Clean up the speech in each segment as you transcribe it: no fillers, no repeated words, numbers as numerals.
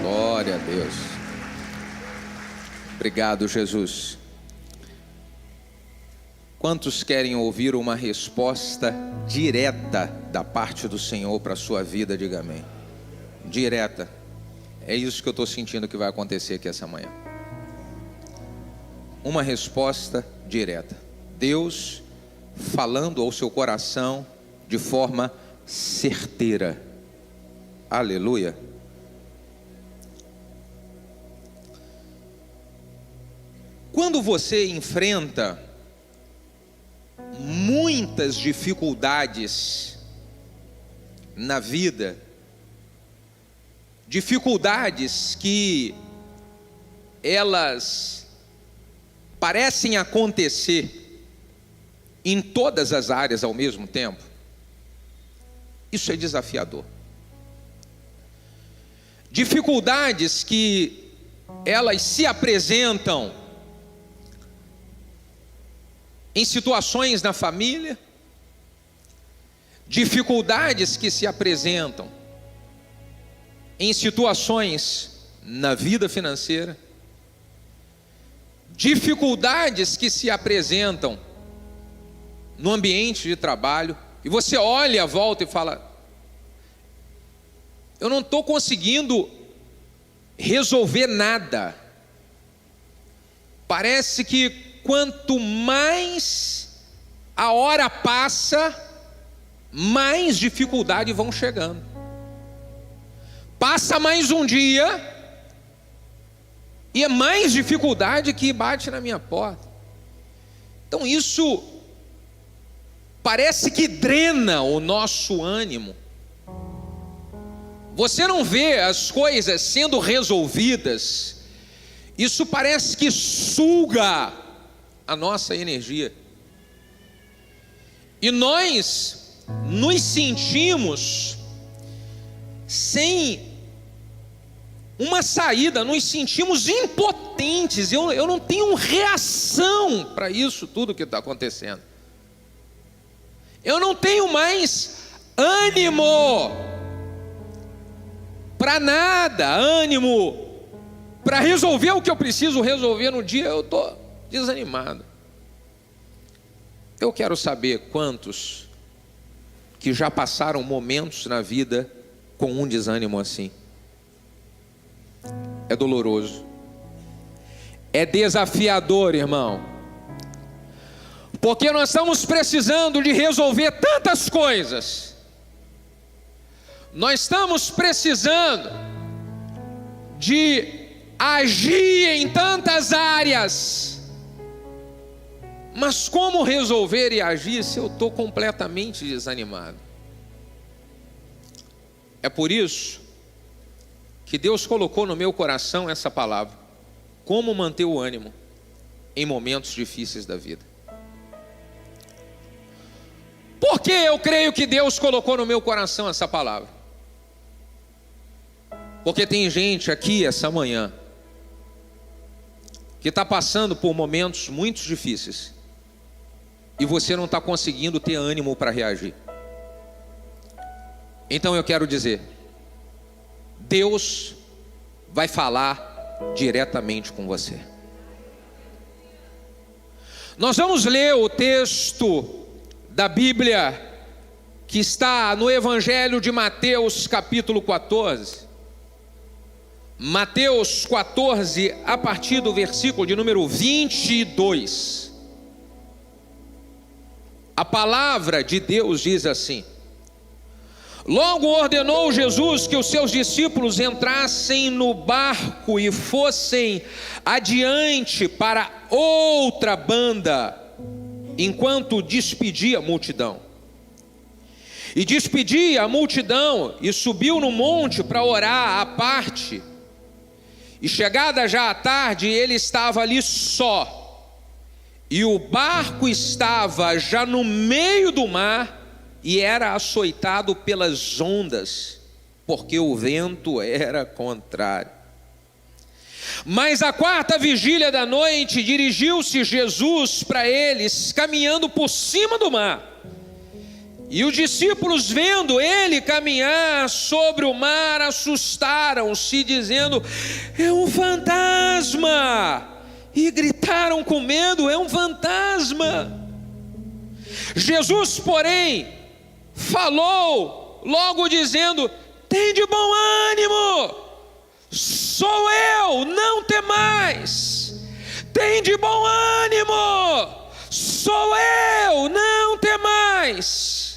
Glória a Deus. Obrigado, Jesus. Quantos querem ouvir uma resposta direta da parte do Senhor para a sua vida? Diga amém. Direta. É isso que eu estou sentindo que vai acontecer aqui essa manhã. Uma resposta direta. Deus falando ao seu coração de forma certeira. Aleluia. Quando você enfrenta muitas dificuldades na vida, dificuldades que elas parecem acontecer em todas as áreas ao mesmo tempo, isso é desafiador. Dificuldades que elas se apresentam em situações na família, dificuldades que se apresentam em situações na vida financeira, dificuldades que se apresentam no ambiente de trabalho, e você olha à volta e fala: eu não estou conseguindo resolver nada. Parece que quanto mais a hora passa, mais dificuldades vão chegando. Passa mais um dia e é mais dificuldade que bate na minha porta. Então isso parece que drena o nosso ânimo. Você não vê as coisas sendo resolvidas. Isso parece que suga a nossa energia. E nós nos sentimos sem uma saída, nos sentimos impotentes. Eu não tenho reação para isso tudo que está acontecendo. Eu não tenho mais ânimo para nada, ânimo para resolver o que eu preciso resolver no dia. Eu estou desanimado. Eu quero saber quantos que já passaram momentos na vida com um desânimo assim. É doloroso, é desafiador, irmão, porque nós estamos precisando de resolver tantas coisas, nós estamos precisando de agir em tantas áreas, mas como resolver e agir se eu estou completamente desanimado? É por isso que Deus colocou no meu coração essa palavra: como manter o ânimo em momentos difíceis da vida. Por que eu creio que Deus colocou no meu coração essa palavra? Porque tem gente aqui essa manhã que está passando por momentos muito difíceis e você não está conseguindo ter ânimo para reagir. Então eu quero dizer, Deus vai falar diretamente com você. Nós vamos ler o texto da Bíblia que está no Evangelho de Mateus, capítulo 14. Mateus 14, a partir do versículo de número 22. A palavra de Deus diz assim: logo ordenou Jesus que os seus discípulos entrassem no barco e fossem adiante para outra banda, enquanto despedia a multidão. E despedia a multidão e subiu no monte para orar à parte. E chegada já a tarde, ele estava ali só. E o barco estava já no meio do mar e era açoitado pelas ondas, porque o vento era contrário. Mas à quarta vigília da noite, dirigiu-se Jesus para eles, caminhando por cima do mar. E os discípulos, vendo ele caminhar sobre o mar, assustaram-se, dizendo: é um fantasma! E gritaram com medo: é um fantasma! Jesus, porém, falou logo dizendo: tem de bom ânimo, sou eu, não temais. Tem de bom ânimo, sou eu, não temais.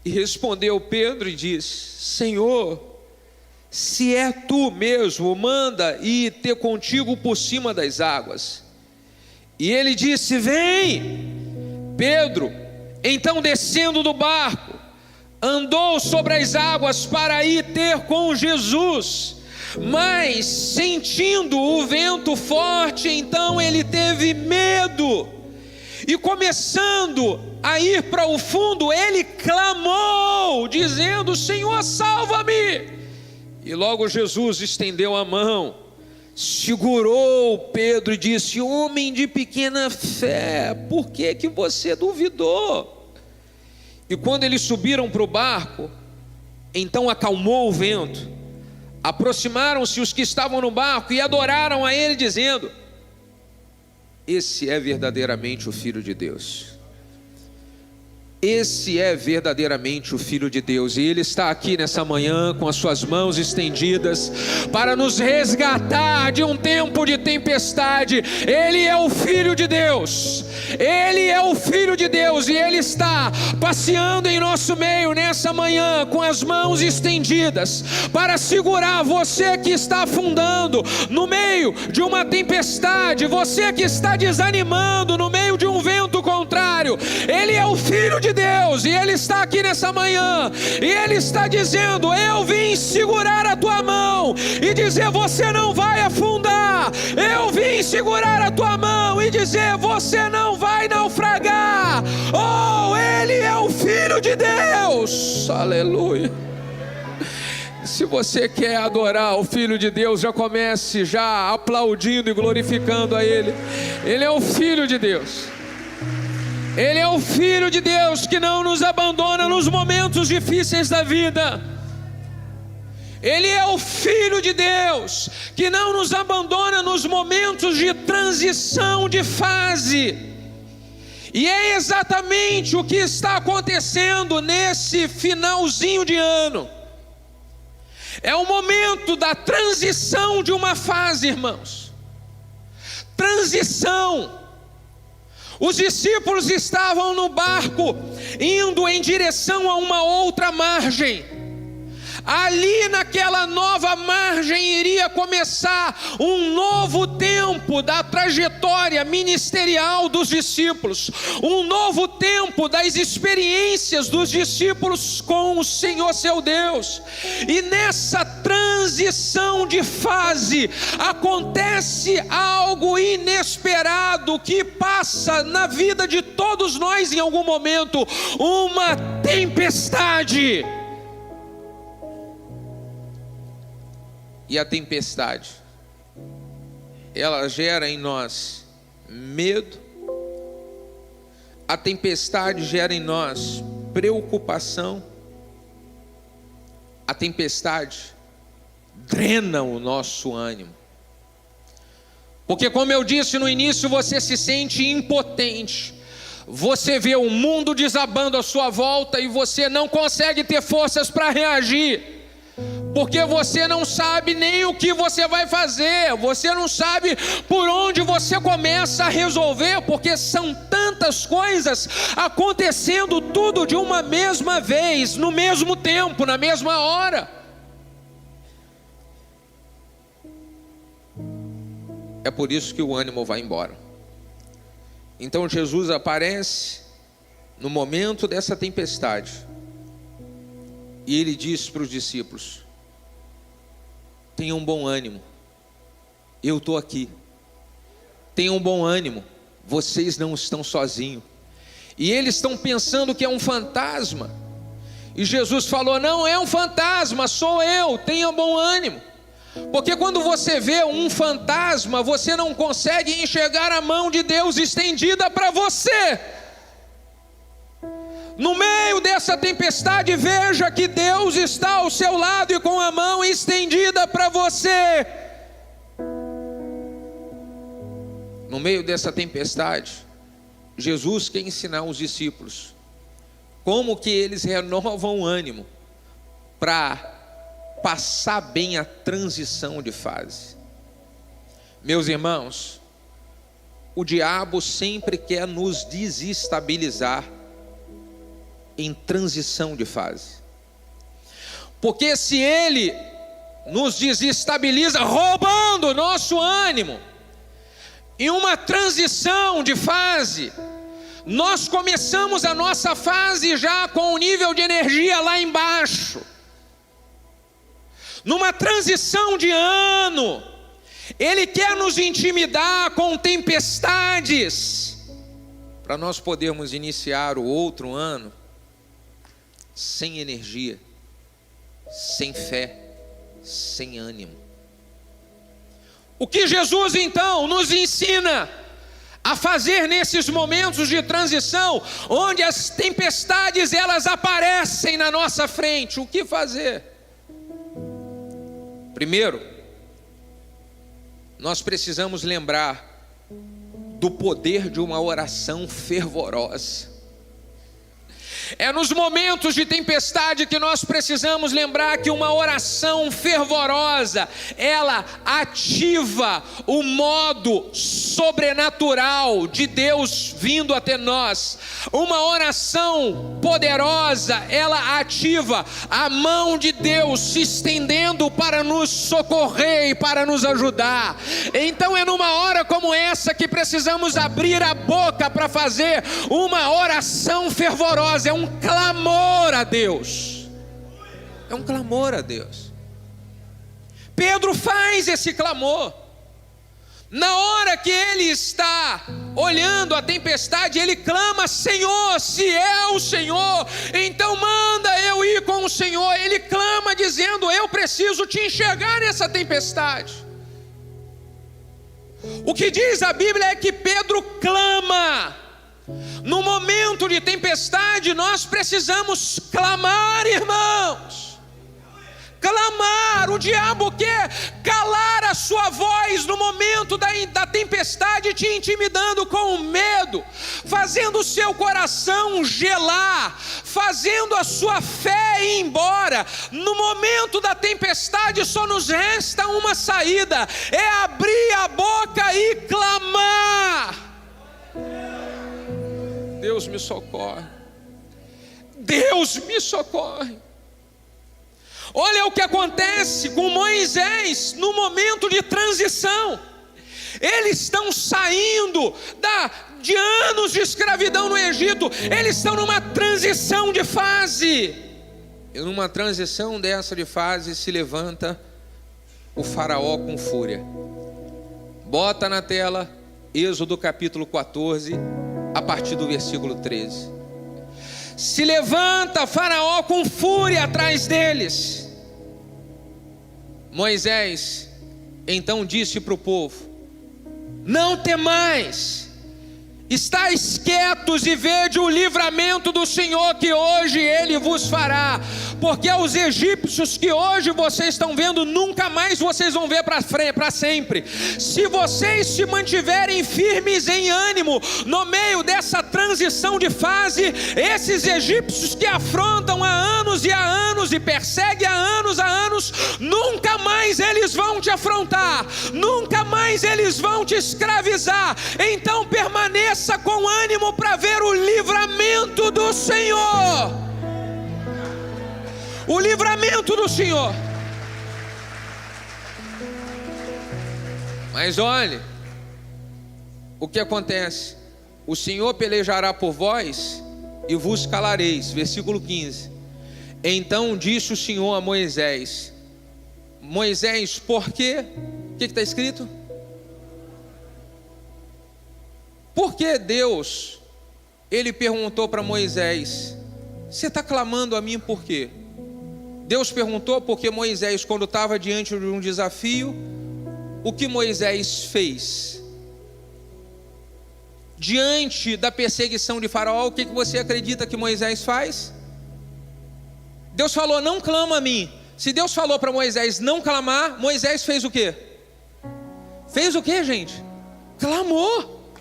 E respondeu Pedro e disse: Senhor, se é tu mesmo, manda ir ter contigo por cima das águas. E ele disse: vem. Pedro, então, descendo do barco, andou sobre as águas para ir ter com Jesus. Mas, sentindo o vento forte, então ele teve medo. E começando a ir para o fundo, ele clamou, dizendo: Senhor, salva-me! E logo Jesus estendeu a mão, segurou Pedro e disse: homem de pequena fé, por que você duvidou? E quando eles subiram para o barco, então acalmou o vento. Aproximaram-se os que estavam no barco e adoraram a ele, dizendo: esse é verdadeiramente o Filho de Deus. Esse é verdadeiramente o Filho de Deus. E Ele está aqui nessa manhã com as suas mãos estendidas para nos resgatar de um tempo de tempestade. Ele é o Filho de Deus. Ele é o Filho de Deus. E Ele está passeando em nosso meio nessa manhã com as mãos estendidas para segurar você que está afundando no meio de uma tempestade, você que está desanimando no meio de um vento contrário. Ele é o Filho de Deus, e Ele está aqui nessa manhã, e Ele está dizendo: eu vim segurar a tua mão e dizer: você não vai afundar. Eu vim segurar a tua mão e dizer: você não vai naufragar. Oh, Ele é o Filho de Deus. Aleluia. Se você quer adorar o Filho de Deus, já comece já aplaudindo e glorificando a Ele. Ele é o Filho de Deus. Ele é o Filho de Deus que não nos abandona nos momentos difíceis da vida. Ele é o Filho de Deus que não nos abandona nos momentos de transição de fase. E é exatamente o que está acontecendo nesse finalzinho de ano. É o momento da transição de uma fase, irmãos. Transição. Os discípulos estavam no barco, indo em direção a uma outra margem. Ali naquela nova margem iria começar um novo tempo da trajetória ministerial dos discípulos, um novo tempo das experiências dos discípulos com o Senhor seu Deus. E nessa transição de fase acontece algo inesperado que passa na vida de todos nós em algum momento: uma tempestade. E a tempestade, ela gera em nós medo. A tempestade gera em nós preocupação. A tempestade drena o nosso ânimo. Porque, como eu disse no início, você se sente impotente. Você vê o mundo desabando à sua volta e você não consegue ter forças para reagir. Porque você não sabe nem o que você vai fazer, você não sabe por onde você começa a resolver, porque são tantas coisas acontecendo tudo de uma mesma vez, no mesmo tempo, na mesma hora. É por isso que o ânimo vai embora. Então Jesus aparece no momento dessa tempestade e Ele diz para os discípulos: tenham bom ânimo, eu estou aqui. Tenham bom ânimo, vocês não estão sozinhos. E eles estão pensando que é um fantasma. E Jesus falou: não é um fantasma, sou eu, tenham bom ânimo. Porque quando você vê um fantasma, você não consegue enxergar a mão de Deus estendida para você. No meio dessa tempestade, veja que Deus está ao seu lado e com a mão estendida para você. No meio dessa tempestade, Jesus quer ensinar os discípulos como que eles renovam o ânimo para passar bem a transição de fase. Meus irmãos, o diabo sempre quer nos desestabilizar em transição de fase, porque se ele nos desestabiliza roubando o nosso ânimo em uma transição de fase, nós começamos a nossa fase já com o nível de energia lá embaixo. Numa transição de ano, ele quer nos intimidar com tempestades, para nós podermos iniciar o outro ano sem energia, sem fé, sem ânimo. O que Jesus então nos ensina a fazer nesses momentos de transição, onde as tempestades elas aparecem na nossa frente? O que fazer? Primeiro, nós precisamos lembrar do poder de uma oração fervorosa. É nos momentos de tempestade que nós precisamos lembrar que uma oração fervorosa, ela ativa o modo sobrenatural de Deus vindo até nós. Uma oração poderosa, ela ativa a mão de Deus se estendendo para nos socorrer e para nos ajudar. Então é numa hora como essa que precisamos abrir a boca para fazer uma oração fervorosa. É um clamor a Deus. É um clamor a Deus. Pedro faz esse clamor. Na hora que ele está olhando a tempestade, ele clama: Senhor, se é o Senhor, então manda eu ir com o Senhor. Ele clama dizendo: eu preciso te enxergar nessa tempestade. O que diz a Bíblia é que Pedro clama. No momento de tempestade, nós precisamos clamar, irmãos. Clamar. O diabo quer calar a sua voz no momento da tempestade, te intimidando com o medo, fazendo o seu coração gelar, fazendo a sua fé ir embora. No momento da tempestade só nos resta uma saída: é abrir a boca e clamar. Deus me socorre. Deus me socorre. Olha o que acontece com Moisés no momento de transição. Eles estão saindo de anos de escravidão no Egito. Eles estão numa transição de fase. E numa transição dessa de fase se levanta o faraó com fúria. Bota na tela Êxodo capítulo 14, a partir do versículo 13. Se levanta Faraó com fúria atrás deles. Moisés então disse para o povo: não temais, estais quietos e vede o livramento do Senhor que hoje Ele vos fará. Porque os egípcios que hoje vocês estão vendo, nunca mais vocês vão ver para sempre. Se vocês se mantiverem firmes em ânimo, no meio dessa transição de fase, esses egípcios que afrontam há anos e perseguem há anos, nunca mais eles vão te afrontar, nunca mais eles vão te escravizar. Então permaneça com ânimo para ver o livramento do Senhor. O livramento do Senhor. Mas olhe o que acontece: o Senhor pelejará por vós e vos calareis. Versículo 15. Então disse o Senhor a Moisés: Moisés, por quê? O que está escrito? Por que Deus, Ele perguntou para Moisés: você está clamando a mim por quê? Deus perguntou porque Moisés, quando estava diante de um desafio, o que Moisés fez? diante da perseguição de Faraó, o que você acredita que Moisés faz? Deus falou, não clama a mim. Se Deus falou para Moisés não clamar, Moisés fez o quê? Fez o quê, gente? Clamou.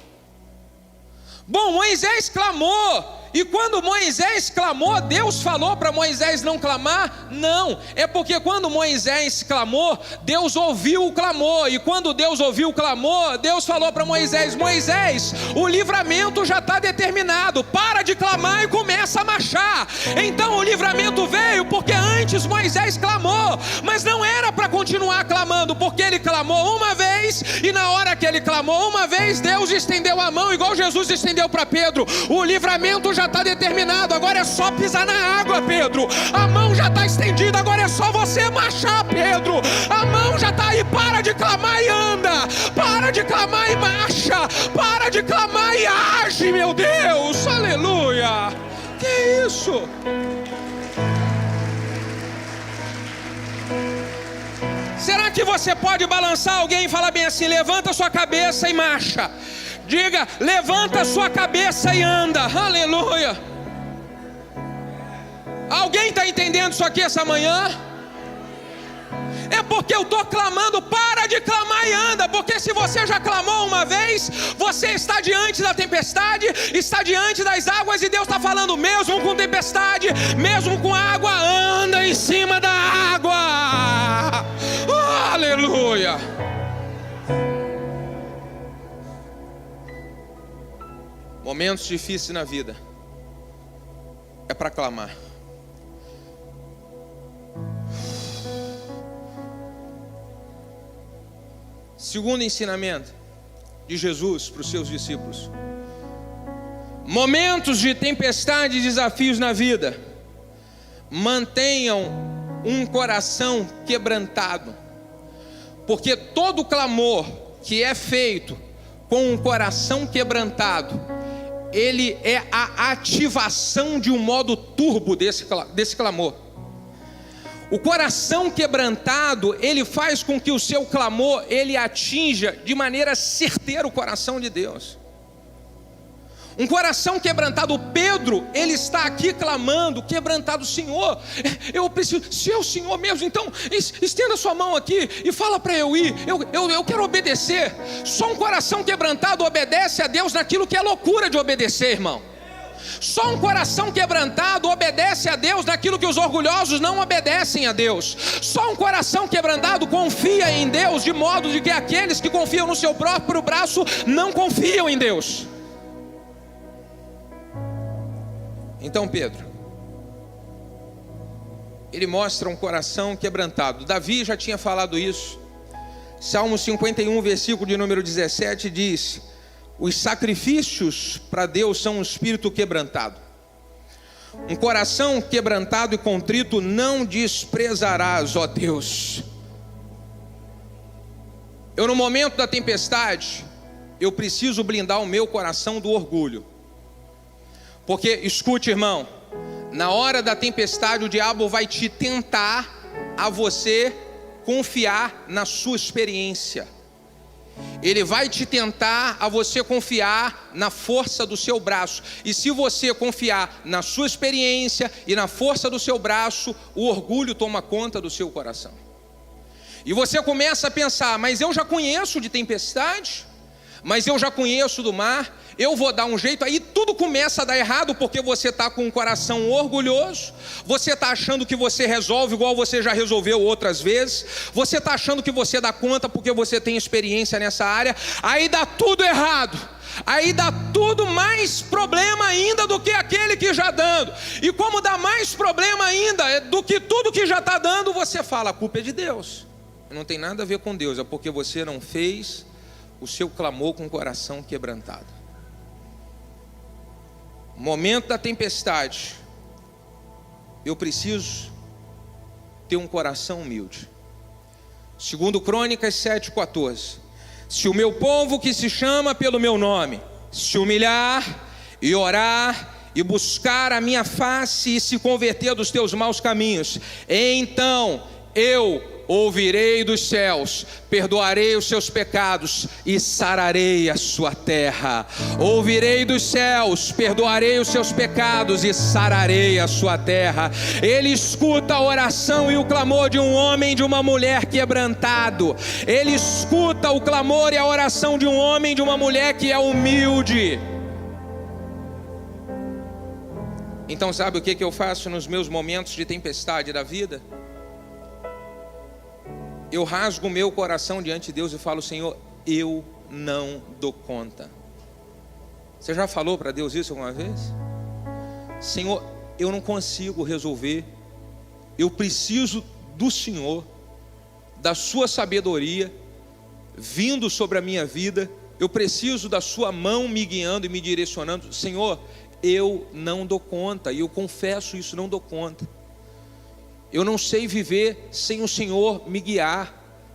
Bom, Moisés clamou. E quando Moisés clamou, Deus falou para Moisés não clamar? Não, é porque quando Moisés clamou, Deus ouviu o clamor. E quando Deus ouviu o clamor, Deus falou para Moisés, Moisés, o livramento já está determinado, para de clamar e começa a marchar. Então o livramento veio porque antes Moisés clamou, mas não era para continuar clamando, porque ele clamou uma vez, e na hora que ele clamou uma vez, Deus estendeu a mão, igual Jesus estendeu para Pedro. O livramento já está determinado, agora é só pisar na água, Pedro. A mão já está estendida, agora é só você marchar, Pedro. A mão já está aí, para de clamar e anda, para de clamar e marcha, para de clamar e age, meu Deus, aleluia. Que isso? Será que você pode balançar alguém e falar bem assim, levanta sua cabeça e marcha? Diga, levanta sua cabeça e anda, aleluia. Alguém está entendendo isso aqui essa manhã? É porque eu estou clamando, para de clamar e anda. Porque se você já clamou uma vez, você está diante da tempestade, está diante das águas, e Deus está falando, mesmo com tempestade, mesmo com água, anda em cima da água, aleluia. Momentos difíceis na vida é para clamar. Segundo ensinamento de Jesus para os seus discípulos: momentos de tempestade e desafios na vida, mantenham um coração quebrantado, porque todo clamor que é feito com um coração quebrantado, ele é a ativação de um modo turbo desse clamor. O coração quebrantado, ele faz com que o seu clamor, ele atinja de maneira certeira o coração de Deus. Um coração quebrantado, Pedro, ele está aqui clamando, quebrantado, Senhor, eu preciso, se é o Senhor mesmo, então estenda sua mão aqui e fala para eu ir, eu quero obedecer. Só um coração quebrantado obedece a Deus naquilo que é loucura de obedecer, irmão. Só um coração quebrantado obedece a Deus naquilo que os orgulhosos não obedecem a Deus. Só um coração quebrantado confia em Deus, de modo de que aqueles que confiam no seu próprio braço não confiam em Deus. Então Pedro, ele mostra um coração quebrantado. Davi já tinha falado isso. Salmo 51, versículo de número 17 diz: os sacrifícios para Deus são um espírito quebrantado. Um coração quebrantado e contrito não desprezarás, ó Deus. Eu, no momento da tempestade, eu preciso blindar o meu coração do orgulho. Porque, escute, irmão, na hora da tempestade o diabo vai te tentar a você confiar na sua experiência. Ele vai te tentar a você confiar na força do seu braço. E se você confiar na sua experiência e na força do seu braço, o orgulho toma conta do seu coração. E você começa a pensar, mas eu já conheço de tempestade, mas eu já conheço do mar, eu vou dar um jeito. Aí tudo começa a dar errado, porque você está com um coração orgulhoso, você está achando que você resolve igual você já resolveu outras vezes, você está achando que você dá conta porque você tem experiência nessa área, aí dá tudo errado, aí dá tudo mais problema ainda do que aquele que já dando. E como dá mais problema ainda do que tudo que já está dando, você fala, a culpa é de Deus. Não tem nada a ver com Deus, é porque você não fez o seu clamor com o coração quebrantado. Momento da tempestade, eu preciso ter um coração humilde. Segundo Crônicas 7,14: se o meu povo que se chama pelo meu nome se humilhar e orar e buscar a minha face e se converter dos teus maus caminhos, então eu ouvirei dos céus, perdoarei os seus pecados e sararei a sua terra. Ouvirei dos céus, perdoarei os seus pecados e sararei a sua terra. Ele escuta a oração e o clamor de um homem e de uma mulher quebrantado. Ele escuta o clamor e a oração de um homem e de uma mulher que é humilde. Então sabe o que eu faço nos meus momentos de tempestade da vida? Eu rasgo o meu coração diante de Deus e falo: Senhor, eu não dou conta. Você já falou para Deus isso alguma vez? Senhor, eu não consigo resolver. Eu preciso do Senhor, da sua sabedoria vindo sobre a minha vida. Eu preciso da sua mão me guiando e me direcionando. Senhor, eu não dou conta, e eu confesso isso, não dou conta. Eu não sei viver sem o Senhor me guiar,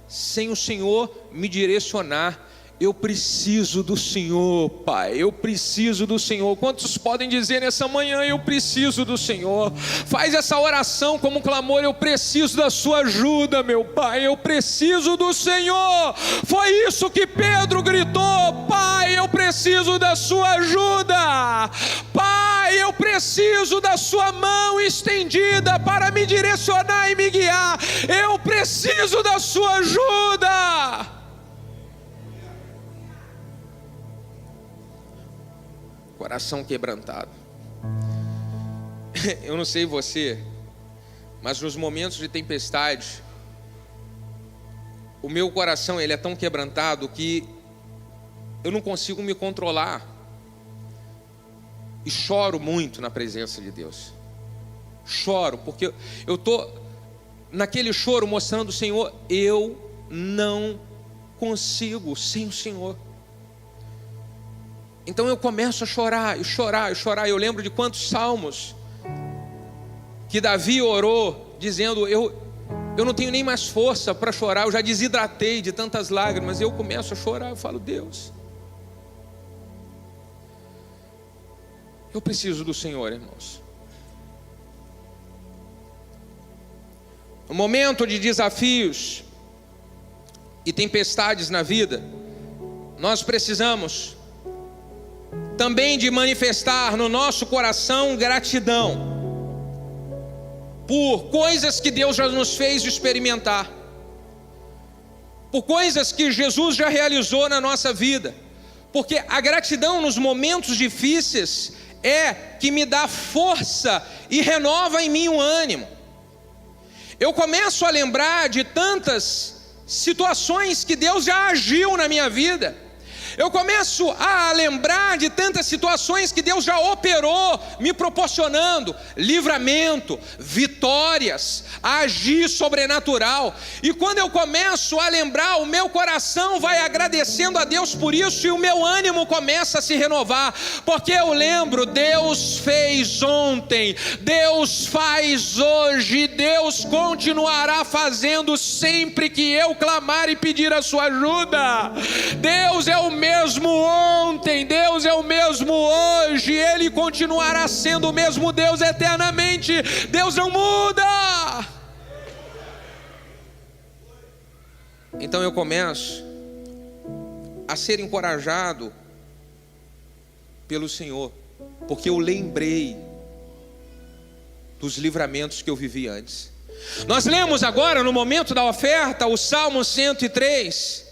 sem o Senhor me direcionar. Eu preciso do Senhor, Pai, eu preciso do Senhor. Quantos podem dizer nessa manhã: eu preciso do Senhor? Faz essa oração como um clamor: eu preciso da sua ajuda, meu Pai, eu preciso do Senhor. Foi isso que Pedro gritou: Pai, eu preciso da sua ajuda. Pai, eu preciso da sua mão estendida para me direcionar e me guiar. Eu preciso da sua ajuda. Coração quebrantado. Eu não sei você, mas nos momentos de tempestade, o meu coração ele é tão quebrantado que eu não consigo me controlar e choro muito na presença de Deus. Choro porque eu estou naquele choro mostrando: Senhor, eu não consigo sem o Senhor. Então eu começo a chorar, e chorar, e chorar. Eu lembro de quantos salmos que Davi orou, dizendo: eu não tenho nem mais força para chorar, eu já desidratei de tantas lágrimas. Eu começo a chorar, eu falo: Deus, eu preciso do Senhor, irmãos. No momento de desafios e tempestades na vida, nós precisamos também de manifestar no nosso coração gratidão por coisas que Deus já nos fez experimentar, por coisas que Jesus já realizou na nossa vida, porque a gratidão nos momentos difíceis é que me dá força e renova em mim o ânimo. Eu começo a lembrar de tantas situações que Deus já agiu na minha vida. Eu começo a lembrar de tantas situações que Deus já operou, me proporcionando livramento, vitórias, agir sobrenatural. E quando eu começo a lembrar, o meu coração vai agradecendo a Deus por isso, e o meu ânimo começa a se renovar, porque eu lembro: Deus fez ontem, Deus faz hoje, Deus continuará fazendo sempre que eu clamar e pedir a sua ajuda. Deus é o mesmo ontem, Deus é o mesmo hoje, Ele continuará sendo o mesmo Deus eternamente. Deus não muda. Então eu começo a ser encorajado pelo Senhor, porque eu lembrei dos livramentos que eu vivi antes. Nós lemos agora, no momento da oferta, o Salmo 103,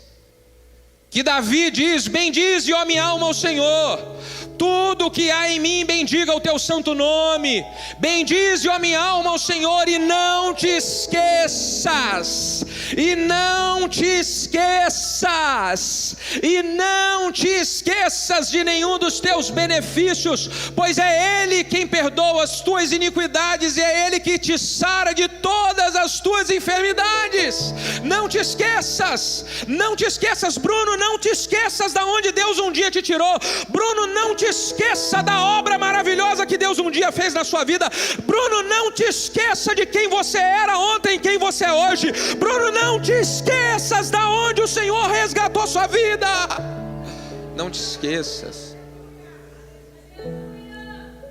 que Davi diz: bendize, ó minha alma, ao Senhor, tudo que há em mim, bendiga o teu santo nome. Bendize, ó minha alma, ao Senhor, e não te esqueças, e não te esqueças, e não te esqueças de nenhum dos teus benefícios, pois é Ele quem perdoa as tuas iniquidades, e é Ele que te sara de todas as tuas enfermidades. Não te esqueças, não te esqueças, Bruno, não te esqueças da onde Deus um dia te tirou. Bruno, não te esqueça da obra maravilhosa que Deus um dia fez na sua vida. Bruno, não te esqueça de quem você era ontem, quem você é hoje. Bruno, não te esqueças da onde o Senhor resgatou sua vida. Não te esqueças.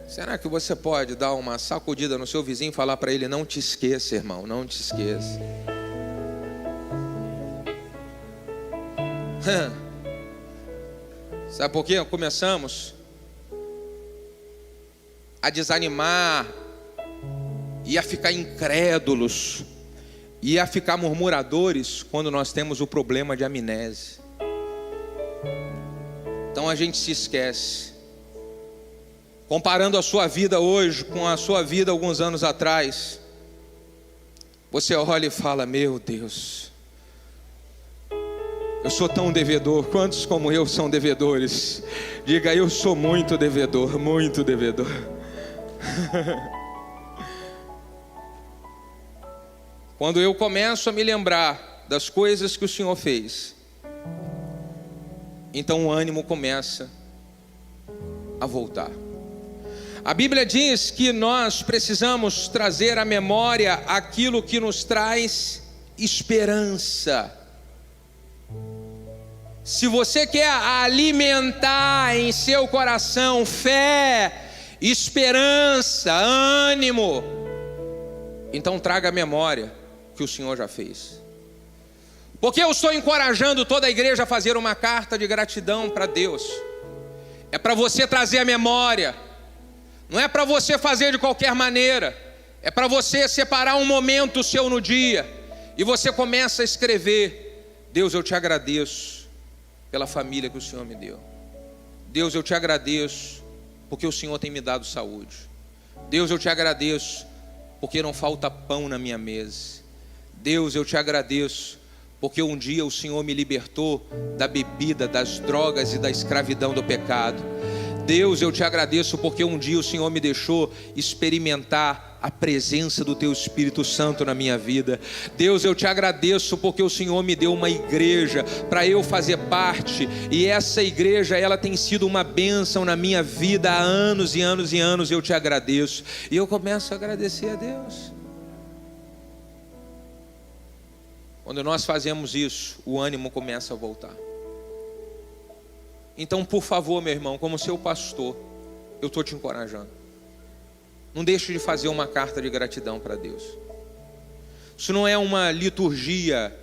Será que você pode dar uma sacudida no seu vizinho e falar para ele: não te esqueça, irmão, não te esqueça. Sabe por quê? Começamos a desanimar, e a ficar incrédulos, e a ficar murmuradores quando nós temos o problema de amnésia. Então a gente se esquece. Comparando a sua vida hoje com a sua vida alguns anos atrás, você olha e fala: meu Deus, eu sou tão devedor. Quantos como eu são devedores? Diga: eu sou muito devedor, muito devedor. Quando eu começo a me lembrar das coisas que o Senhor fez, então o ânimo começa a voltar. A Bíblia diz que nós precisamos trazer à memória aquilo que nos traz esperança. Se você quer alimentar em seu coração fé, esperança, ânimo, então traga à memória que o Senhor já fez. Porque eu estou encorajando toda a igreja a fazer uma carta de gratidão para Deus. É para você trazer a memória. Não é para você fazer de qualquer maneira. É para você separar um momento seu no dia, e você começa a escrever: Deus, eu te agradeço pela família que o Senhor me deu. Deus, eu te agradeço porque o Senhor tem me dado saúde. Deus, eu te agradeço porque não falta pão na minha mesa. Deus, eu te agradeço porque um dia o Senhor me libertou da bebida, das drogas e da escravidão do pecado. Deus, eu te agradeço porque um dia o Senhor me deixou experimentar a presença do Teu Espírito Santo na minha vida. Deus, eu te agradeço porque o Senhor me deu uma igreja para eu fazer parte, e essa igreja, ela tem sido uma bênção na minha vida há anos e anos e anos. Eu te agradeço, e eu começo a agradecer a Deus. Quando nós fazemos isso, o ânimo começa a voltar. Então, por favor, meu irmão, como seu pastor, eu estou te encorajando. Não deixe de fazer uma carta de gratidão para Deus. Isso não é uma liturgia,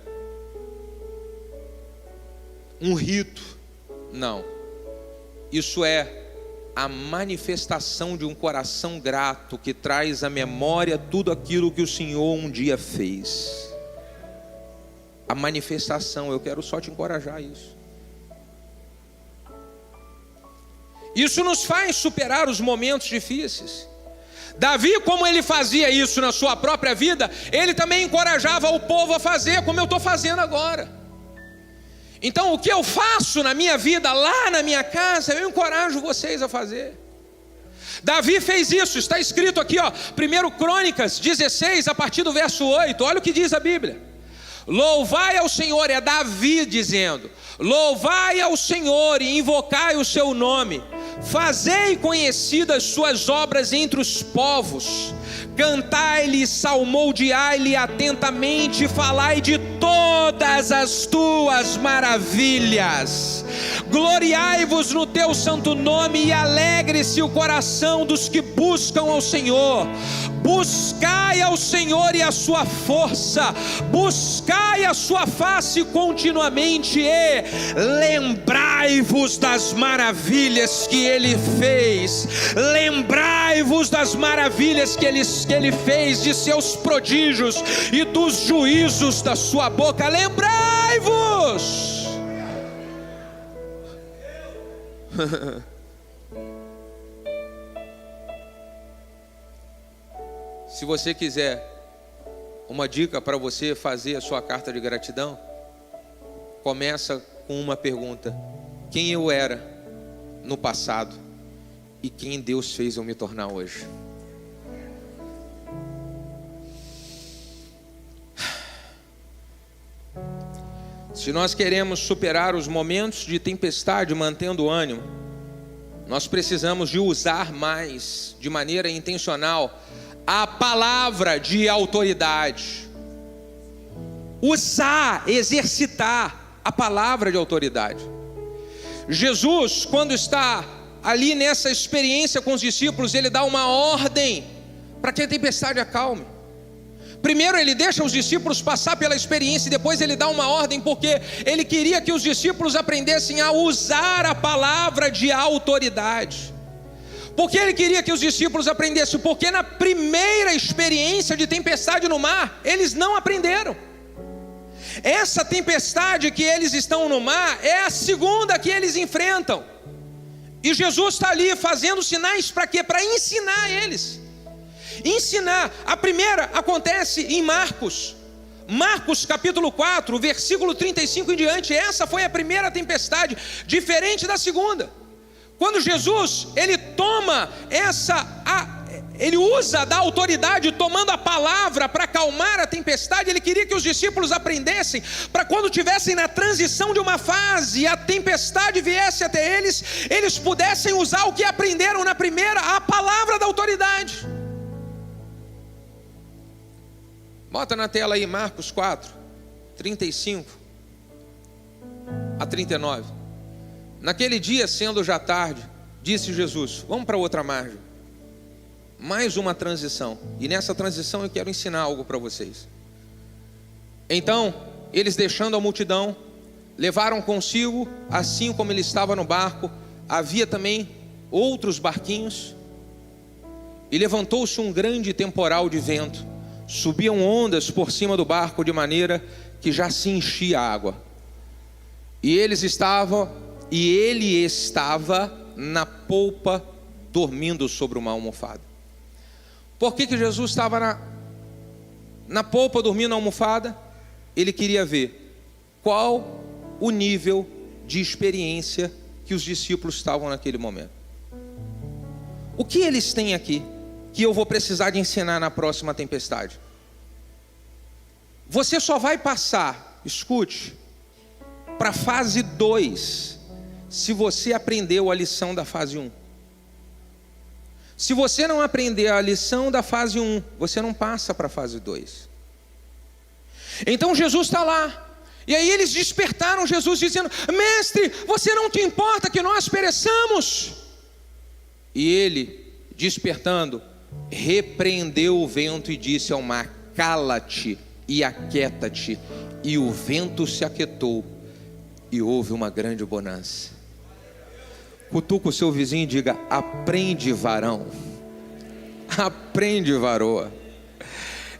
um rito, não. Isso é a manifestação de um coração grato que traz à memória tudo aquilo que o Senhor um dia fez. A manifestação, eu quero só te encorajar a isso. Isso nos faz superar os momentos difíceis. Davi, como ele fazia isso na sua própria vida, ele também encorajava o povo a fazer, como eu estou fazendo agora. Então, o que eu faço na minha vida, lá na minha casa, eu encorajo vocês a fazer. Davi fez isso, está escrito aqui, 1 Crônicas 16, a partir do verso 8, olha o que diz a Bíblia. Louvai ao Senhor, é Davi dizendo: louvai ao Senhor e invocai o seu nome, fazei conhecidas suas obras entre os povos, cantai-lhe, salmodiai-lhe atentamente, falai de todas as tuas maravilhas, gloriai-vos no teu santo nome e alegre-se o coração dos que buscam ao Senhor. Buscai ao Senhor e a sua força, buscai a sua face continuamente, e lembrai-vos das maravilhas que Ele fez. Lembrai-vos das maravilhas que ele fez, de seus prodígios e dos juízos da sua boca. Lembrai-vos. Se você quiser uma dica para você fazer a sua carta de gratidão, começa com uma pergunta: quem eu era no passado e quem Deus fez eu me tornar hoje? Se nós queremos superar os momentos de tempestade mantendo o ânimo, nós precisamos de usar mais, de maneira intencional, a palavra de autoridade. Usar, exercitar a palavra de autoridade. Jesus, quando está ali nessa experiência com os discípulos, ele dá uma ordem para que a tempestade acalme. Primeiro ele deixa os discípulos passar pela experiência e depois ele dá uma ordem, porque ele queria que os discípulos aprendessem a usar a palavra de autoridade. Porque ele queria que os discípulos aprendessem, porque na primeira experiência de tempestade no mar, eles não aprenderam. Essa tempestade que eles estão no mar é a segunda que eles enfrentam. E Jesus está ali fazendo sinais para quê? Para ensinar eles. Ensinar. A primeira acontece em Marcos. Marcos capítulo 4, versículo 35 em diante. Essa foi a primeira tempestade, diferente da segunda. Quando Jesus, ele ele usa da autoridade, tomando a palavra para acalmar a tempestade, ele queria que os discípulos aprendessem, para quando estivessem na transição de uma fase e a tempestade viesse até eles, eles pudessem usar o que aprenderam na primeira, a palavra da autoridade. Bota na tela aí Marcos 4, 35 a 39. Naquele dia, sendo já tarde, disse Jesus: vamos para outra margem. Mais uma transição. E nessa transição eu quero ensinar algo para vocês. Então, eles deixando a multidão, levaram consigo, assim como ele estava no barco, havia também outros barquinhos. E levantou-se um grande temporal de vento. Subiam ondas por cima do barco, de maneira que já se enchia a água. E ele estava na polpa, dormindo sobre uma almofada. Por que Jesus estava na polpa, dormindo na almofada? Ele queria ver qual o nível de experiência que os discípulos estavam naquele momento. O que eles têm aqui que eu vou precisar de ensinar na próxima tempestade? Você só vai passar, escute, para a fase 2, se você aprendeu a lição da fase 1. Se você não aprender a lição da fase 1, você não passa para a fase 2. Então Jesus está lá, e aí eles despertaram Jesus dizendo: mestre, você não te importa que nós pereçamos? E ele, despertando, repreendeu o vento e disse ao mar: cala-te e aquieta-te. E o vento se aquietou e houve uma grande bonança. Cutuca o seu vizinho e diga: aprende, varão. Aprende, varoa.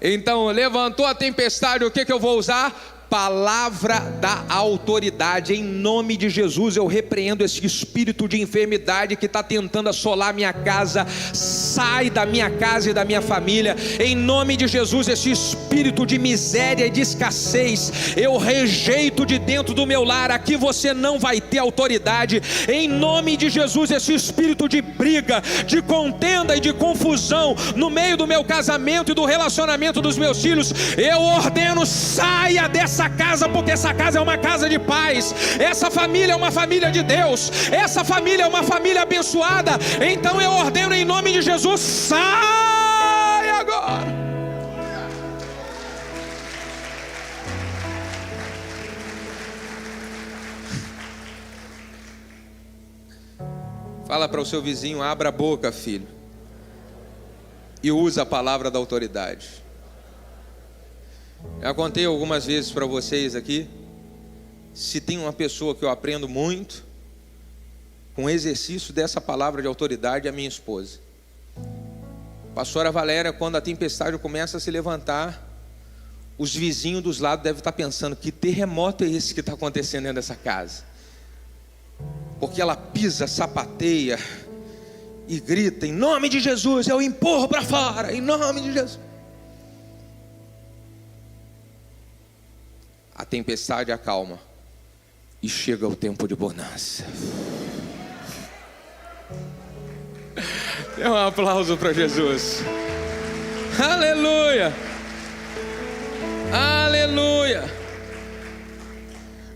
Então levantou a tempestade. O que eu vou usar? Palavra da autoridade. Em nome de Jesus eu repreendo esse espírito de enfermidade que está tentando assolar minha casa. Sai da minha casa e da minha família. Em nome de Jesus, esse espírito de miséria e de escassez eu rejeito de dentro do meu lar. Aqui você não vai ter autoridade. Em nome de Jesus, esse espírito de briga, de contenda e de confusão no meio do meu casamento e do relacionamento dos meus filhos, eu ordeno: saia dessa casa, porque essa casa é uma casa de paz, essa família é uma família de Deus, essa família é uma família abençoada. Então eu ordeno em nome de Jesus: sai agora. Fala para o seu vizinho: abra a boca, filho, e usa a palavra da autoridade. Já contei algumas vezes para vocês aqui. Se tem uma pessoa que eu aprendo muito com o exercício dessa palavra de autoridade, é a minha esposa. Pastora Valéria, quando a tempestade começa a se levantar, os vizinhos dos lados devem estar pensando: que terremoto é esse que está acontecendo dentro dessa casa? Porque ela pisa, sapateia e grita: em nome de Jesus, eu empurro para fora, em nome de Jesus. A tempestade acalma e chega o tempo de bonança. Dê um aplauso para Jesus. Aleluia, aleluia.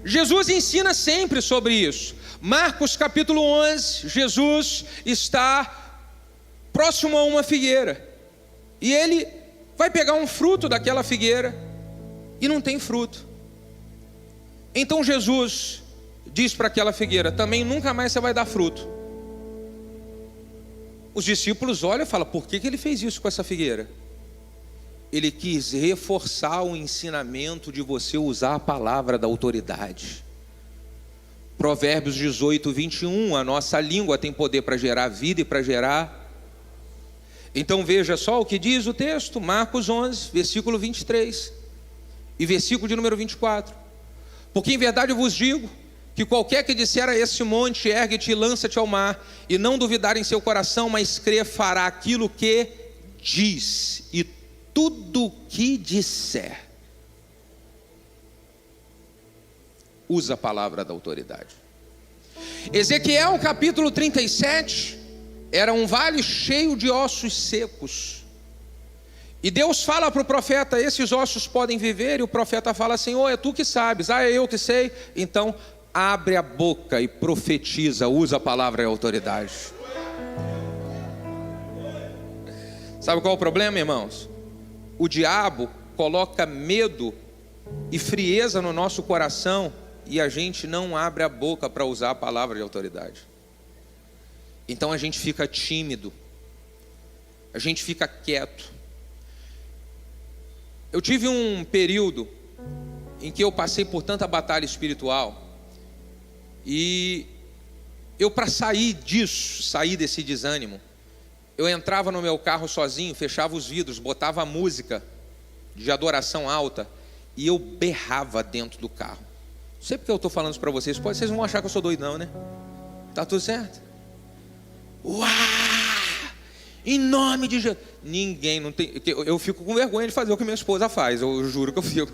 Jesus ensina sempre sobre isso. Marcos capítulo 11, Jesus está próximo a uma figueira, e ele vai pegar um fruto daquela figueira e não tem fruto. Então Jesus diz para aquela figueira: também nunca mais você vai dar fruto. Os discípulos olham e falam: por que ele fez isso com essa figueira? ele quis reforçar o ensinamento de você usar a palavra da autoridade. Provérbios 18, 21, a nossa língua tem poder para gerar vida e para gerar. Então veja só o que diz o texto, Marcos 11, versículo 23 e versículo de número 24. Porque em verdade eu vos digo, que qualquer que disser a este monte, ergue-te e lança-te ao mar, e não duvidar em seu coração, mas crer, fará aquilo que diz, e tudo que disser, usa a palavra da autoridade. Ezequiel capítulo 37, era um vale cheio de ossos secos, e Deus fala para o profeta, esses ossos podem viver? E o profeta fala, Senhor, é tu que sabes. É eu que sei. Então abre a boca e profetiza, usa a palavra e a autoridade. Sabe qual é o problema, irmãos? O diabo coloca medo e frieza no nosso coração, e a gente não abre a boca para usar a palavra de autoridade. Então a gente fica tímido, a gente fica quieto. Eu tive um período em que eu passei por tanta batalha espiritual, e eu, para sair disso, sair desse desânimo, eu entrava no meu carro sozinho, fechava os vidros, botava a música de adoração alta e eu berrava dentro do carro. Não sei porque eu estou falando isso para vocês, vocês não vão achar que eu sou doido não, né? Tá tudo certo? Uau! Em nome de Jesus. Ninguém, não tem. Eu fico com vergonha de fazer o que minha esposa faz, eu juro que eu fico.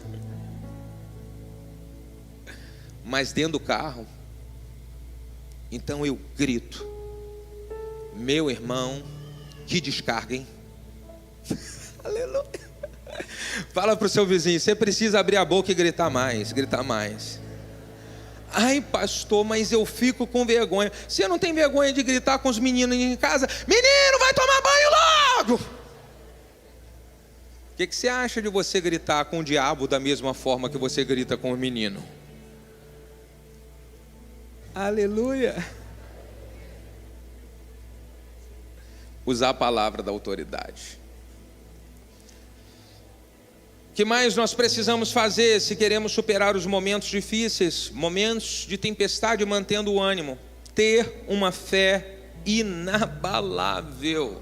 Mas dentro do carro, então eu grito, meu irmão, que descarga, hein? Aleluia. Fala para o seu vizinho, você precisa abrir a boca e gritar mais, gritar mais. Ai pastor, mas eu fico com vergonha. Você não tem vergonha de gritar com os meninos em casa? Menino, vai tomar banho logo! O que você acha de você gritar com o diabo da mesma forma que você grita com o menino? Aleluia! Usar a palavra da autoridade. O que mais nós precisamos fazer se queremos superar os momentos difíceis, momentos de tempestade, mantendo o ânimo? Ter uma fé inabalável.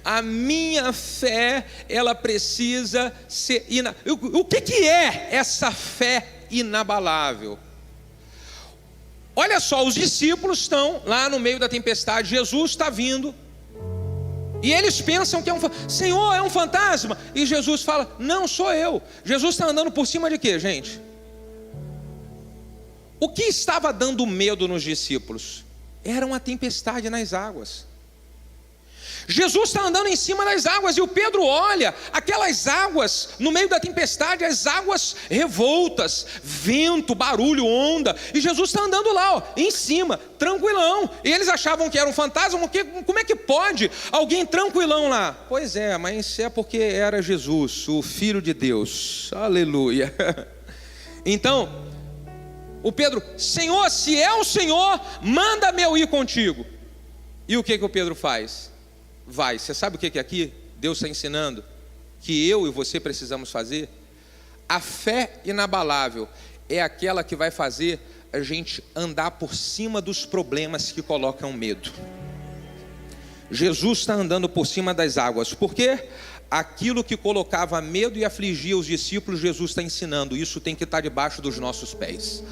A minha fé, ela precisa ser O que é essa fé inabalável? Olha só, os discípulos estão lá no meio da tempestade, Jesus está vindo, e eles pensam que é Senhor, é um fantasma. E Jesus fala, não sou eu. Jesus está andando por cima de quê, gente? O que estava dando medo nos discípulos? Era uma tempestade nas águas. Jesus está andando em cima das águas, e o Pedro olha aquelas águas no meio da tempestade, as águas revoltas, vento, barulho, onda, e Jesus está andando lá, ó, em cima, tranquilão. E eles achavam que era um fantasma. Como é que pode alguém tranquilão lá? Pois é, mas é porque era Jesus, o Filho de Deus. Aleluia. Então o Pedro, Senhor, se é o Senhor, manda-me eu ir contigo. E o que o Pedro faz? Vai. Você sabe o que aqui Deus está ensinando? Que eu e você precisamos fazer? A fé inabalável é aquela que vai fazer a gente andar por cima dos problemas que colocam medo. Jesus está andando por cima das águas. Por quê? Aquilo que colocava medo e afligia os discípulos, Jesus está ensinando. Isso tem que estar debaixo dos nossos pés.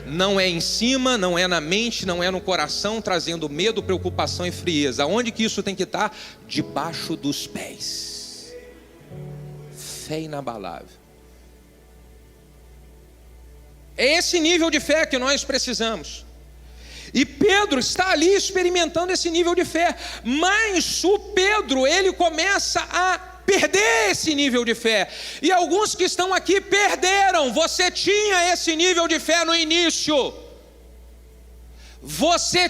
Não é em cima, não é na mente, não é no coração, trazendo medo, preocupação e frieza. Onde que isso tem que estar? Debaixo dos pés. Fé inabalável. É esse nível de fé que nós precisamos. E Pedro está ali experimentando esse nível de fé. Mas o Pedro, ele começa a perder esse nível de fé. E alguns que estão aqui perderam. Você tinha esse nível de fé no início. Você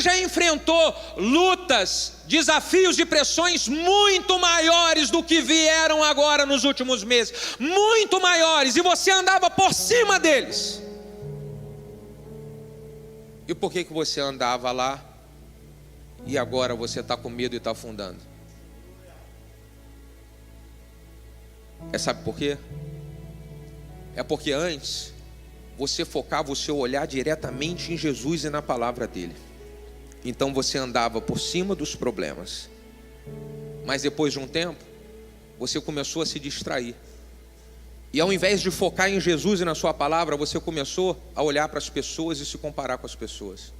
já enfrentou lutas, desafios e pressões muito maiores do que vieram agora nos últimos meses. Muito maiores. E você andava por cima deles. E por que você andava lá e agora você está com medo e está afundando? Sabe por quê? É porque antes você focava o seu olhar diretamente em Jesus e na palavra dele. Então você andava por cima dos problemas. Mas depois de um tempo, você começou a se distrair. E ao invés de focar em Jesus e na sua palavra, você começou a olhar para as pessoas e se comparar com as pessoas.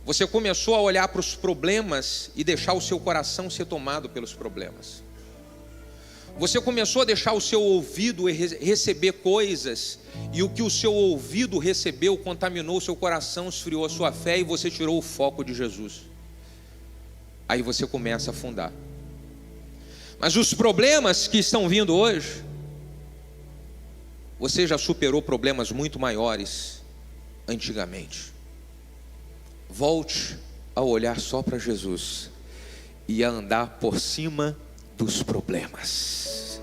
Você começou a olhar para os problemas e deixar o seu coração ser tomado pelos problemas. Você começou a deixar o seu ouvido receber coisas, e o que o seu ouvido recebeu contaminou o seu coração, esfriou a sua fé, e você tirou o foco de Jesus. Aí você começa a afundar. Mas os problemas que estão vindo hoje, você já superou problemas muito maiores antigamente. Volte a olhar só para Jesus e a andar por cima dos problemas.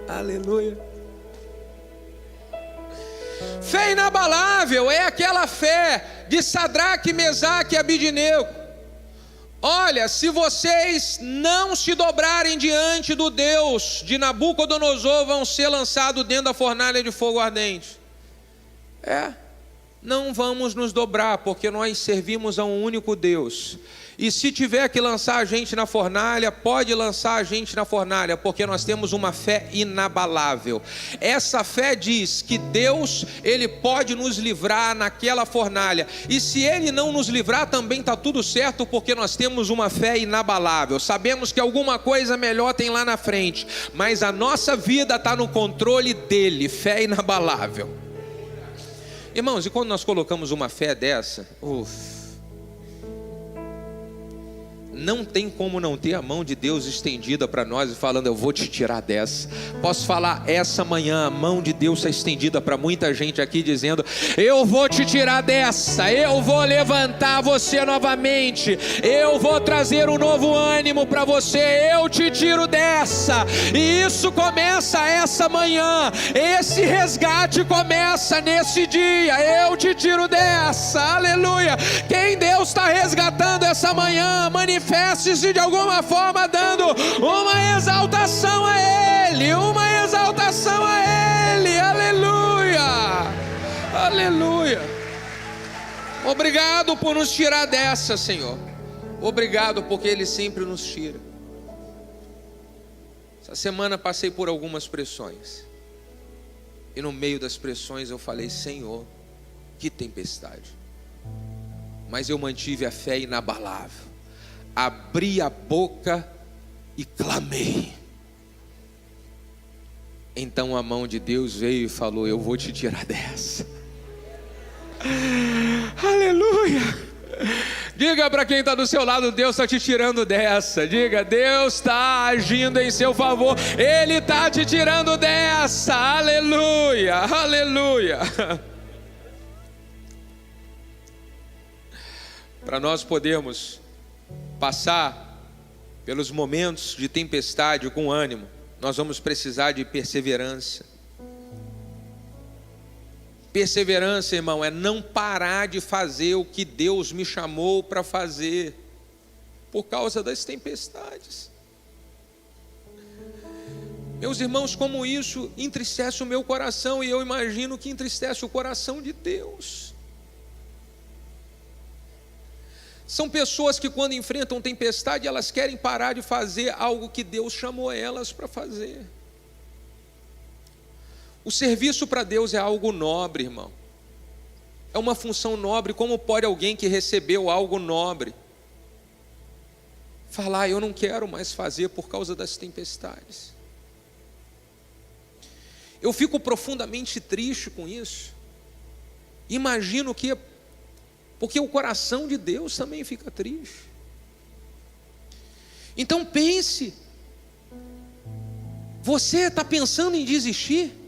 Aleluia. Fé inabalável é aquela fé de Sadraque, Mesaque e Abidnego. Olha, se vocês não se dobrarem diante do Deus de Nabucodonosor, vão ser lançados dentro da fornalha de fogo ardente. Não vamos nos dobrar, porque nós servimos a um único Deus. E se tiver que lançar a gente na fornalha, pode lançar a gente na fornalha, porque nós temos uma fé inabalável. Essa fé diz que Deus, Ele pode nos livrar naquela fornalha. E se Ele não nos livrar, também está tudo certo, porque nós temos uma fé inabalável. Sabemos que alguma coisa melhor tem lá na frente, mas a nossa vida está no controle dEle. Fé inabalável. Irmãos, e quando nós colocamos uma fé dessa, não tem como não ter a mão de Deus estendida para nós e falando: eu vou te tirar dessa. Posso falar, essa manhã a mão de Deus está estendida para muita gente aqui, dizendo: eu vou te tirar dessa, eu vou levantar você novamente, eu vou trazer um novo ânimo para você, eu te tiro dessa. E isso começa essa manhã, esse resgate começa nesse dia. Eu te tiro dessa, aleluia. Quem Deus está resgatando essa manhã, manifeste-se de alguma forma dando uma exaltação a Ele, uma exaltação a Ele, aleluia, aleluia. Obrigado por nos tirar dessa, Senhor. Obrigado porque Ele sempre nos tira. Essa semana passei por algumas pressões, e no meio das pressões eu falei: Senhor, que tempestade. Mas eu mantive a fé inabalável. Abri a boca e clamei. Então a mão de Deus veio e falou: eu vou te tirar dessa. Aleluia. Diga para quem está do seu lado: Deus está te tirando dessa. Diga: Deus está agindo em seu favor, Ele está te tirando dessa. Aleluia, aleluia. Para nós podermos passar pelos momentos de tempestade com ânimo, nós vamos precisar de perseverança. Perseverança, irmão, é não parar de fazer o que Deus me chamou para fazer por causa das tempestades. Meus irmãos, como isso entristece o meu coração, e eu imagino que entristece o coração de Deus. São pessoas que, quando enfrentam tempestade, elas querem parar de fazer algo que Deus chamou elas para fazer. O serviço para Deus é algo nobre, irmão. É uma função nobre. Como pode alguém que recebeu algo nobre falar: eu não quero mais fazer por causa das tempestades? Eu fico profundamente triste com isso. Imagino que, porque o coração de Deus também fica triste. Então pense: você está pensando em desistir?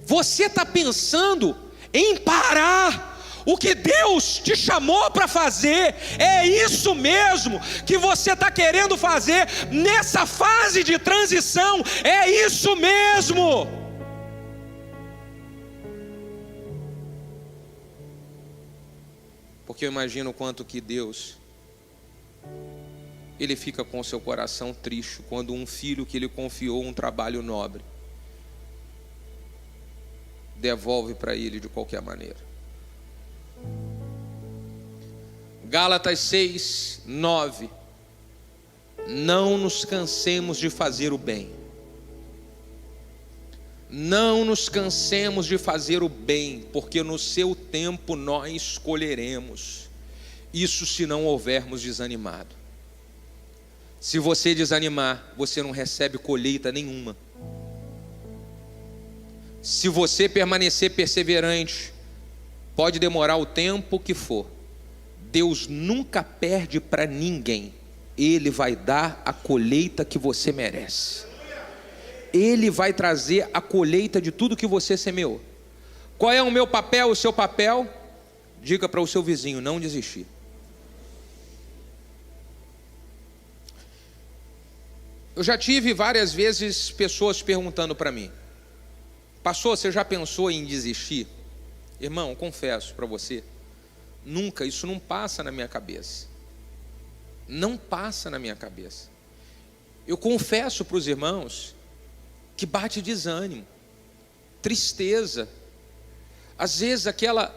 Você está pensando em parar o que Deus te chamou para fazer? É isso mesmo que você está querendo fazer nessa fase de transição? É isso mesmo. Porque eu imagino o quanto que Deus ele fica com seu coração triste quando um filho que ele confiou um trabalho nobre devolve para ele de qualquer maneira. Gálatas 6, 9. Não nos cansemos de fazer o bem. Não nos cansemos de fazer o bem, porque no seu tempo nós colheremos. Isso se não houvermos desanimado. Se você desanimar, você não recebe colheita nenhuma. Se você permanecer perseverante, pode demorar o tempo que for, Deus nunca perde para ninguém. Ele vai dar a colheita que você merece. Ele vai trazer a colheita de tudo que você semeou. Qual é o meu papel, o seu papel? Diga para o seu vizinho, não desistir. Eu já tive várias vezes pessoas perguntando para mim: pastor, você já pensou em desistir? Irmão, confesso para você, nunca, isso não passa na minha cabeça. Não passa na minha cabeça. Eu confesso para os irmãos que bate desânimo, tristeza, às vezes aquela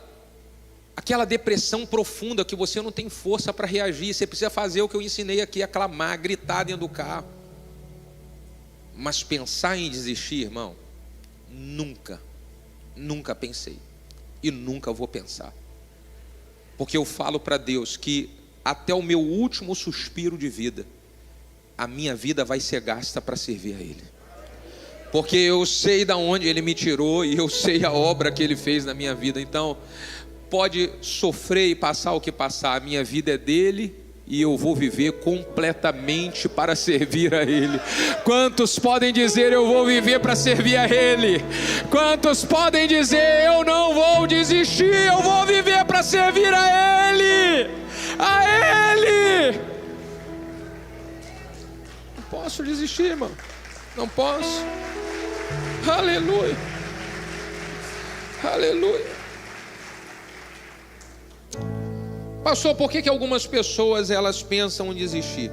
depressão profunda que você não tem força para reagir. Você precisa fazer o que eu ensinei aqui, aclamar, gritar dentro do carro. Mas pensar em desistir, irmão, nunca pensei e nunca vou pensar, porque eu falo para Deus que até o meu último suspiro de vida, a minha vida vai ser gasta para servir a Ele, porque eu sei de onde Ele me tirou e eu sei a obra que Ele fez na minha vida. Então pode sofrer e passar o que passar, a minha vida é dele e eu vou viver completamente para servir a Ele. Quantos podem dizer eu vou viver para servir a Ele? Quantos podem dizer eu não vou desistir, eu vou viver para servir a Ele? A Ele! Não posso desistir, irmão. Não posso. Aleluia. Aleluia. Pastor, por que algumas pessoas elas pensam em desistir?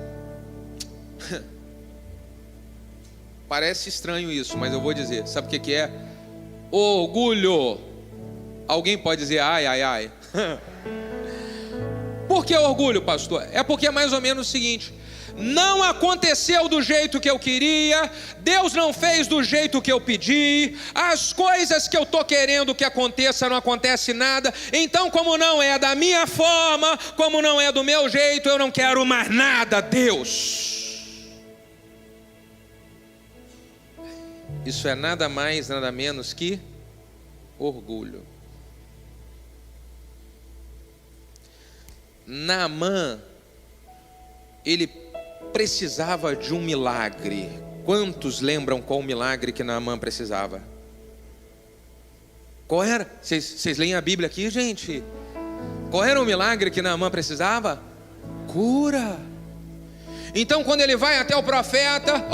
Parece estranho isso, mas eu vou dizer. Sabe o que é? Orgulho. Alguém pode dizer ai, ai, ai. Por que orgulho, pastor? É porque é mais ou menos o seguinte: não aconteceu do jeito que eu queria, Deus não fez do jeito que eu pedi, as coisas que eu estou querendo que aconteça, não acontece nada. Então, como não é da minha forma, como não é do meu jeito, eu não quero mais nada, Deus. Isso é nada mais, nada menos que orgulho. Naamã, ele precisava de um milagre. Quantos lembram qual o milagre que Naamã precisava? Qual era? Vocês leem a Bíblia aqui, gente? Qual era o milagre que Naamã precisava? Cura. Então quando ele vai até o profeta,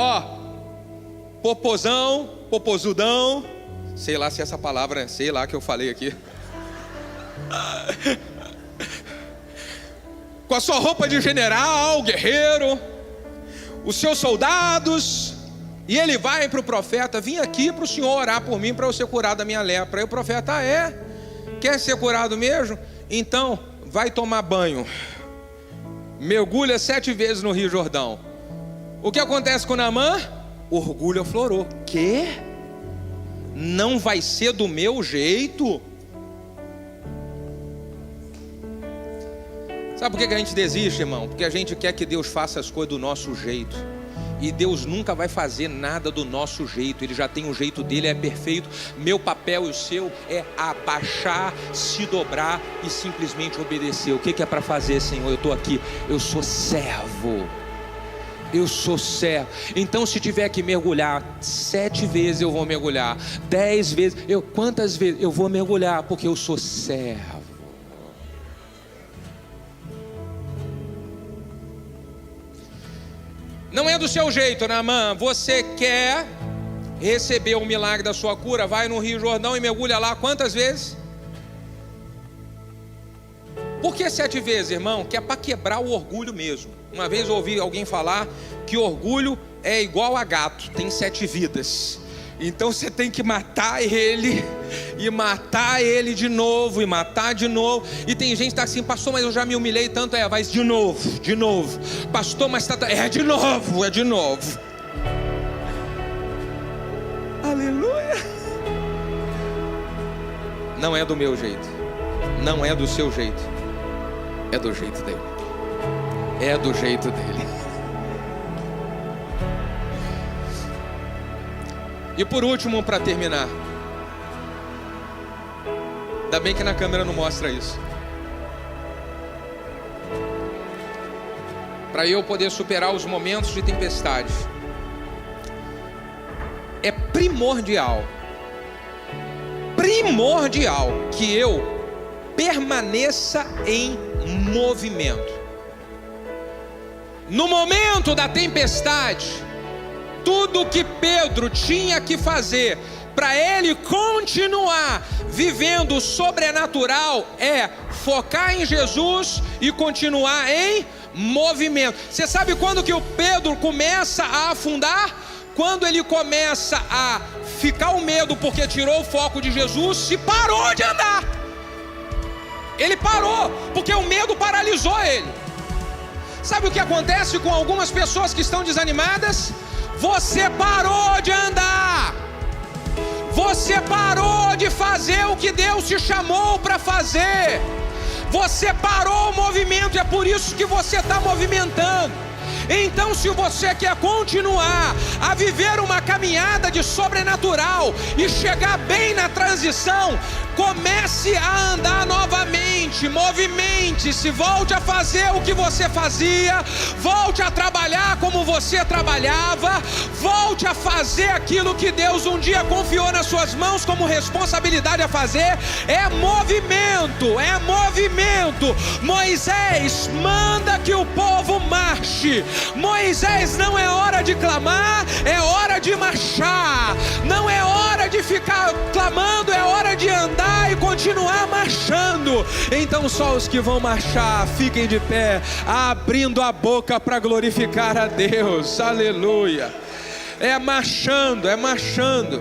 popozudão, sei lá se essa palavra, sei lá que eu falei aqui, com a sua roupa de general, guerreiro, os seus soldados, e ele vai para o profeta: vim aqui para o senhor orar por mim, para eu ser curado da minha lepra. E o profeta: quer ser curado mesmo? Então vai tomar banho, mergulha 7 vezes no Rio Jordão. O que acontece com Naamã? Orgulho aflorou. Que? Não vai ser do meu jeito? Sabe por que a gente desiste, irmão? Porque a gente quer que Deus faça as coisas do nosso jeito. E Deus nunca vai fazer nada do nosso jeito. Ele já tem o jeito dele, é perfeito. Meu papel e o seu é abaixar, se dobrar e simplesmente obedecer. O que é para fazer, Senhor? Eu estou aqui, eu sou servo. Eu sou servo. Então se tiver que mergulhar 7 vezes, eu vou mergulhar. 10 vezes, quantas vezes? Eu vou mergulhar, porque eu sou servo. Não é do seu jeito, Naamã. Você quer receber o milagre da sua cura? Vai no Rio Jordão e mergulha lá quantas vezes? Por que 7 vezes, irmão? Que é para quebrar o orgulho mesmo. Uma vez eu ouvi alguém falar que orgulho é igual a gato, tem 7 vidas. Então você tem que matar ele, e matar ele de novo, e matar de novo. E tem gente que está assim: pastor, mas eu já me humilhei tanto. Mas de novo, pastor, mas está... de novo. Aleluia. Não é do meu jeito, não é do seu jeito, é do jeito dele. É do jeito dele. E por último, para terminar, ainda bem que na câmera não mostra isso. Para eu poder superar os momentos de tempestade, é primordial que eu permaneça em movimento. No momento da tempestade, tudo que Pedro tinha que fazer para ele continuar vivendo o sobrenatural é focar em Jesus e continuar em movimento. Você sabe quando que o Pedro começa a afundar? Quando ele começa a ficar o medo porque tirou o foco de Jesus e parou de andar. Ele parou porque o medo paralisou ele. Sabe o que acontece com algumas pessoas que estão desanimadas? Você parou de andar. Você parou de fazer o que Deus te chamou para fazer. Você parou o movimento, e é por isso que você está movimentando. Então, se você quer continuar a viver uma caminhada de sobrenatural e chegar bem na transição, comece a andar novamente, movimente-se, volte a fazer o que você fazia, volte a trabalhar como você trabalhava, volte a fazer aquilo que Deus um dia confiou nas suas mãos como responsabilidade a fazer. É movimento, é movimento. Moisés manda que o povo marche. Moisés, não é hora de clamar, é hora de marchar. Não é hora de ficar clamando, é hora de andar e continuar marchando. Então só os que vão marchar, fiquem de pé, abrindo a boca para glorificar a Deus. Aleluia. É marchando, é marchando.